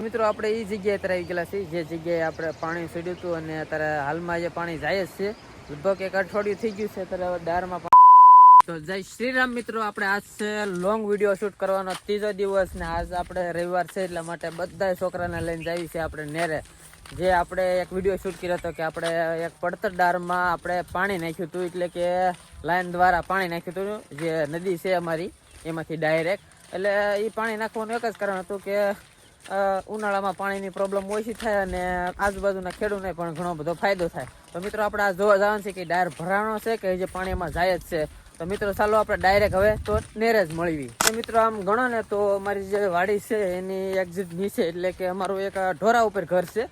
મિત્રો આપણે એ જગ્યાએ અત્યારે આવી ગયેલા છીએ જે જગ્યાએ આપણે પાણી છોડ્યું હતું અને અત્યારે હાલમાં જે પાણી જાય જ છે લગભગ એક અઠવાડિયું થઈ ગયું છે અત્યારે દારમાં. તો જય શ્રી રામ મિત્રો, આપણે આજ છે લોંગ વિડીયો શૂટ કરવાનો ત્રીજો દિવસ ને આજ આપણે રવિવાર છે એટલા માટે બધા છોકરાને લઈને જઈએ છીએ આપણે નેરે. જે આપણે એક વિડીયો શૂટ કર્યો હતો કે આપણે એક પડતર દારમાં આપણે પાણી નાખ્યું હતું, એટલે કે લાઈન દ્વારા પાણી નાખ્યું હતું જે નદી છે અમારી એમાંથી ડાયરેક્ટ. એટલે એ પાણી નાખવાનું એક જ કારણ હતું કે ઉનાળામાં પાણીની પ્રોબ્લેમ ઓછી થાય અને આજુબાજુના ખેડૂતને પણ ઘણો બધો ફાયદો થાય. તો મિત્રો આપણે આ જોવા જવાનું છે કે ડાયર ભરાણો છે કે જે પાણીમાં જાય જ છે. તો મિત્રો ચાલો આપણે ડાયરેક્ટ હવે તો નેરે જ મળવી. તો મિત્રો આમ ગણો ને તો અમારી જે વાડી છે એની એક્ઝિટ નીચે, એટલે કે અમારું એક ઢોરા ઉપર ઘર છે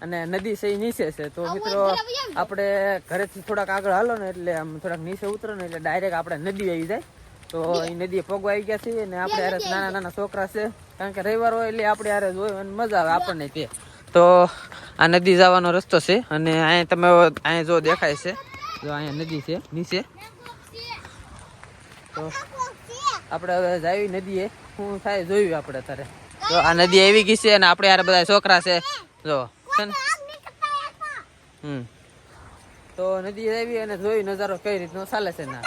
અને નદી છે એ નીચે છે. તો મિત્રો આપણે ઘરેથી થોડાક આગળ હાલો ને એટલે આમ થોડાક નીચે ઉતરો ને એટલે ડાયરેક્ટ આપણે નદી આવી જાય. તો એ નદીએ પગવા આવી ગયા છીએ અને આપણે યાર નાના નાના છોકરા છે, કારણ કે રવિવાર હોય એટલે આપણે યાર જોયું અને મજા આવે આપણને તે. તો આ નદી જવાનો રસ્તો છે અને અહીંયા તમે અહીંયા જો દેખાય છે, જો અહીંયા નદી છે નીચે. તો આપણે હવે જાવી નદીએ શું થાય જોયું આપણે અત્યારે. તો આ નદી આવી ગઈ છે અને આપણે યાર બધા છોકરા છે જો. તો નદી આવી અને જોયું નજારો કઈ રીતનો ચાલે છે ના.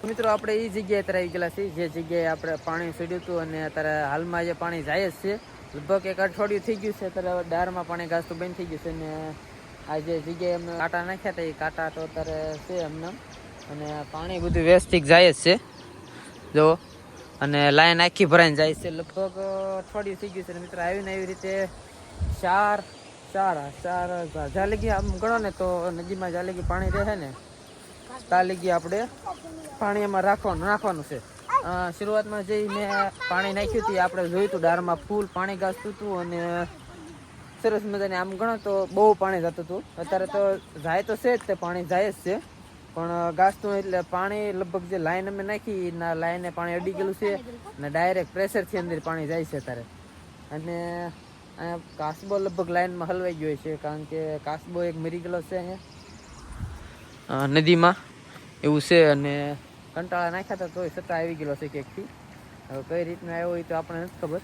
મિત્રો આપણે એ જગ્યાએ અત્યારે આવી ગયેલા છીએ જે જગ્યાએ આપણે પાણી છોડ્યું હતું અને અત્યારે હાલમાં જે પાણી જાય જ છે લગભગ એક અઠવાડિયું થઈ ગયું છે. અત્યારે દારમાં પાણી ઘાસતું બંધ થઈ ગયું છે અને આ જે જગ્યાએ અમને કાંટા નાખ્યા હતા એ કાંટા તો અત્યારે છે એમને, અને પાણી બધું વ્યવસ્થિત જાય જ છે જો. અને લાઈન આખી ભરાઈને જાય છે, લગભગ અઠવાડિયું થઈ ગયું છે. મિત્રો આવીને એવી રીતે ચાર જ્યાં લગી આમ ગણો ને તો નદીમાં જ્યાં લગી પાણી રહે ને ત્યાં લગી આપણે પાણી એમાં નાખવાનું છે. શરૂઆતમાં જે મેં પાણી નાખ્યું હતું આપણે જોયું હતું દારમાં ફૂલ પાણી ઘાસતું હતું અને સરસ મજાને આમ ગણો તો બહુ પાણી જતું હતું. અત્યારે તો જાય તો છે જ, તે પાણી જાય જ છે પણ ઘાસતું એટલે પાણી લગભગ જે લાઈન અમે નાખી ના લાઈને પાણી અડી ગયેલું છે અને ડાયરેક્ટ પ્રેશરથી અંદર પાણી જાય છે અત્યારે. અને અહીંયા કાસબો લગભગ લાઈનમાં હલવાઈ ગયો છે, કારણ કે કાસબો એક મરી ગયેલો છે અહીંયા નદીમાં એવું છે. અને કંટાળા નાખ્યા હતા તોય છતાં આવી ગયેલો છે ક્યાંકથી. હવે કઈ રીતના આવ્યો હોય તો આપણે નથી ખબર.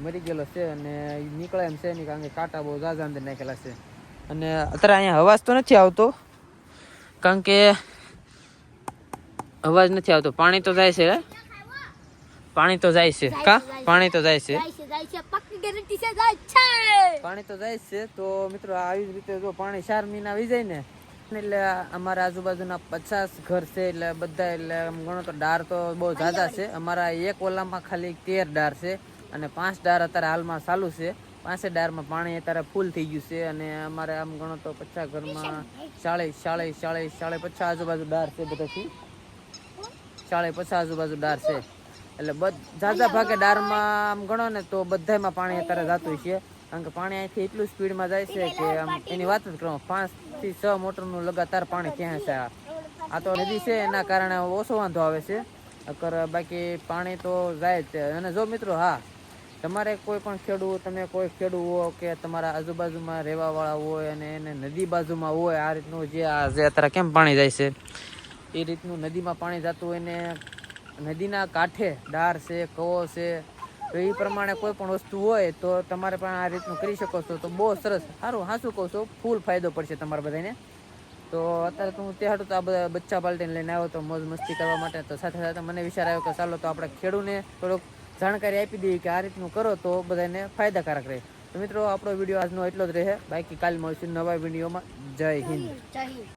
મરી ગયેલો છે અને નીકળે એમ છે નહીં, કારણ કે કાંટા બહુ ઝાઝા અંદર નાખેલા છે. અને અત્યારે અહીંયા અવાજ તો નથી આવતો, કારણ કે અવાજ નથી આવતો. પાણી તો જાય છે, પાણી તો જાય છે પાણી તો જાય છે. તો મિત્રો આવી જ રીતે જો પાણી 4 મહિના આવી જાય ને એટલે અમારા આજુબાજુના 50 ઘર છે, એટલે બધા એટલે ગણો તો ડાર તો બહુ ઝાઝા છે. અમારા એક ઓલામાં ખાલી 13 ડાર છે અને 5 ડાર અત્યારે હાલમાં ચાલુ છે. 5 ડારમાં પાણી અત્યારે ફૂલ થઈ ગયું છે. અને અમારે આમ ગણો તો 50 ઘરમાં 40 50 આજુબાજુ ડાર છે, બધાથી 40 50 આજુબાજુ ડાર છે. એટલે ઝાઝા ભાગે ડારમાં આમ ગણો ને તો બધામાં પાણી અત્યારે જતું છે, કારણ કે પાણી અહીંથી એટલું સ્પીડમાં જાય છે કે આમ એની વાત જ કરો. 5 થી 6 મોટરનું લગાતાર પાણી ક્યાં છે. આ તો નદી છે એના કારણે ઓછો વાંધો આવે છે, બાકી પાણી તો જાય જ છે. અને જો મિત્રો હા તમારે કોઈ પણ ખેડૂત, તમે કોઈ ખેડૂત હો કે તમારા આજુબાજુમાં રહેવાવાળા હોય અને એને નદી બાજુમાં હોય આ રીતનું જે અત્યારે કેમ પાણી જાય છે એ રીતનું નદીમાં પાણી જતું હોય ને નદીના કાંઠે ડાર છે, કવો છે, તો એ પ્રમાણે કોઈ પણ વસ્તુ હોય તો તમારે પણ આ રીતનું કરી શકો છો. તો બહુ સરસ સારું હાસું કહું છું, ફૂલ ફાયદો પડશે તમારા બધાને. તો અત્યારે તો હું ત્યાં તો આ બધા બચ્ચા પાલટીને લઈને આવ્યો તો મોજ મસ્તી કરવા માટે. તો સાથે સાથે મને વિચાર આવ્યો કે ચાલો તો આપણે ખેડૂને થોડુંક જાણકારી આપી દઈએ કે આ રીતનું કરો તો બધાને ફાયદાકારક રહે. તો મિત્રો આપણો વિડીયો આજનો એટલો જ રહે, બાકી કાલે મળશું નવા વિડીયોમાં. જય હિન્દ.